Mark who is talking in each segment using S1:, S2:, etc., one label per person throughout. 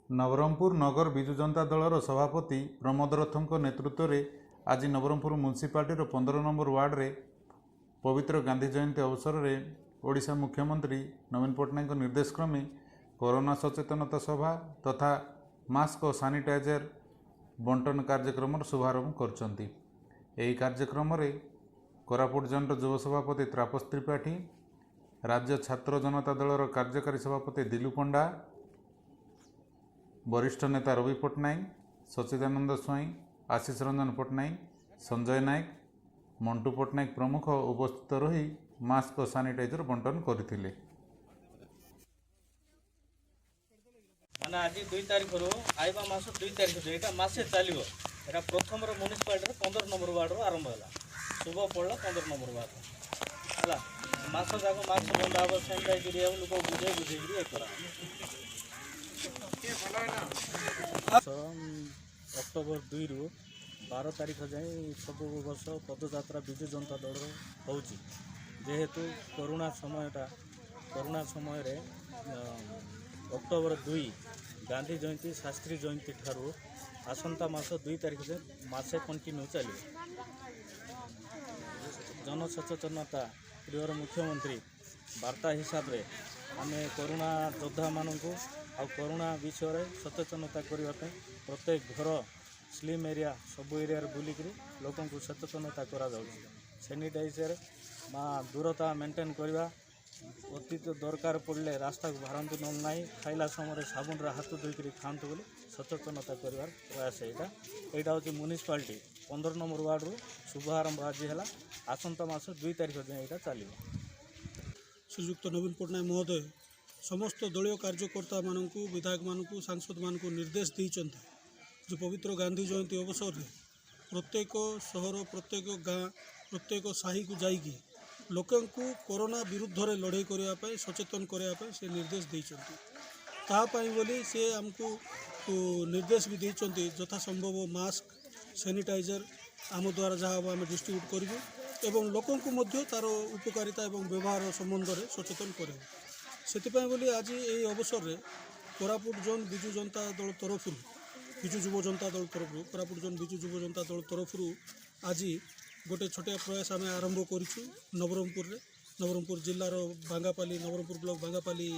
S1: नवरंगपुर नगर विजु जनता दलर सभापति प्रमोद रथों नेतृत्व में आज नवरंगपुर म्युनिसिपालिटी 15 नंबर वार्ड रे पवित्र गांधी जयंती अवसर में ओडिशा मुख्यमंत्री नवीन पट्टनायक निर्देश क्रमे कोरोना सचेतनता सभा तथा मास्क और सानिटाइजर बंटन कार्यक्रम शुभारंभ करछंती। एही कार्यक्रम रे कोरापुट जोन युव सभापति त्रापस त्रिपाठी, राज्य छात्र जनता दलर कार्यकारी सभापति दिलु पंडा, वरिष्ठ नेता रवि पट्टनायक, सच्चिदानंद स्वाई, आशीष रंजन पट्टनायक, संजय नायक, मंटू पट्टनायक प्रमुख उपस्थित रही मास्क और सानिटाइजर बंटन करथिले।
S2: माने आज 2 तारिख रो आइबा मास 2 तारिख एटा मासे चलिबो। एटा प्रथम रो म्युनिसिपालिटी 15 नंबर वार्ड रो आरंभ होला। शुभ पड़ला 15 नंबर वार्ड हला मास जाको मास्क बंदाब सैनिटाइजर या लोक बुझे बुझे करा। अक्टोबर 2 रु 12 तारिख जाए सब वर्ष पदयात्रा विजु जनता दल होची। जेहेतु कोरोना समय रे अक्टोबर 2 गांधी जयंती शास्त्री जयंती ठारू आसंता मास 2 तारिख जाए मासे कंटिन्यू चलिए। जनसचेतनता प्रियर मुख्यमंत्री वार्ता हिसाब रे आमे कोरोना योद्धा मानू आ कोरोना विषय सचेतनता करने प्रत्येक घर स्लिम एरिया सब एरिया बुलिक लोक सचेतनता करा सैनिटाइजर दूरता मेंटेन करवा अतीत दरकार पड़े रास्ता को बाहरतु ना खाइला समय साबुन हाथ धोकर खातु बोली सचेतनता कर प्रयास यहाँ हूँ म्युनिसिपालिटी 15 नंबर वार्ड रु शुभारंभ आज है आसंता मास 2 तारिख जाए यहाँ चलो।
S3: श्रीजुक्त नवीन पट्टनायक महोदय समस्त दलीय कार्यकर्ता मानू विधायक मानू सांसद मानू निर्देश देते जो पवित्र गांधी जयंती अवसर में प्रत्येक सहर प्रत्येक गाँ प्रत्येक साही को जाइकी लोक कोरोना विरुद्ध रे लड़ाई करने सचेतन करने से निर्देश देते बोली से आमको निर्देश भी देते यथा संभव मास्क सैनिटाइजर आम द्वारा जहाँ हम डिस्ट्रीब्यूट करूँ एवं लोकों को मध्य तार उपकारिता एवं व्यवहार संबंध में सचेतन करें से बोली आज ये अवसर में कोरापुट जोन विजु जनता दल तरफ विजु युव जनता दल तरफ कोरापुट जोन विजु युव जनता दल तरफ आज गोटे छोटिया प्रयास आम आरंभ करूँ। नवरंगपुर जिलार बांगापाली नवरंगपुर ब्लॉक बांगापाली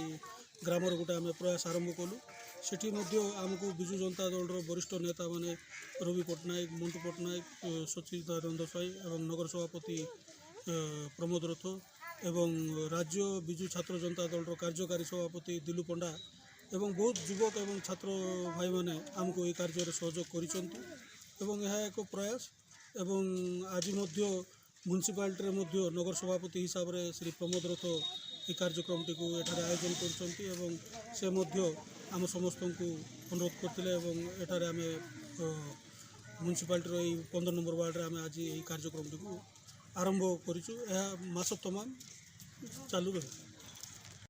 S3: ग्रामर गोटे आम प्रयास आरंभ कलु। सेठी आमको विजु जनता दल वरिष्ठ नेता माने रवि पट्टनायक, मंटू पट्टनायक, सच्चिदानंद स्वाई एवं नगर सभापति प्रमोद रथ एवं राज्य विजु छात्र जनता दल कार्यकारी सभापति दिलु पंडा एवं बहुत युवक एवं छात्र भाई माने आमको ये कार्य सहयोग करिसंती एवं यह एक प्रयास एवं आज म्युनिसिपालिटी नगर सभापति हिसाब से श्री प्रमोद रथ ये कार्यक्रम टी आयोजन कर आम समस्त को अनुरोध करते एठारे आम म्युनिसिपालिटी 15 नंबर वार्ड रे आम आज ये कार्यक्रम टी आरंभ करूँ। यह मास तमाम चालू रहे।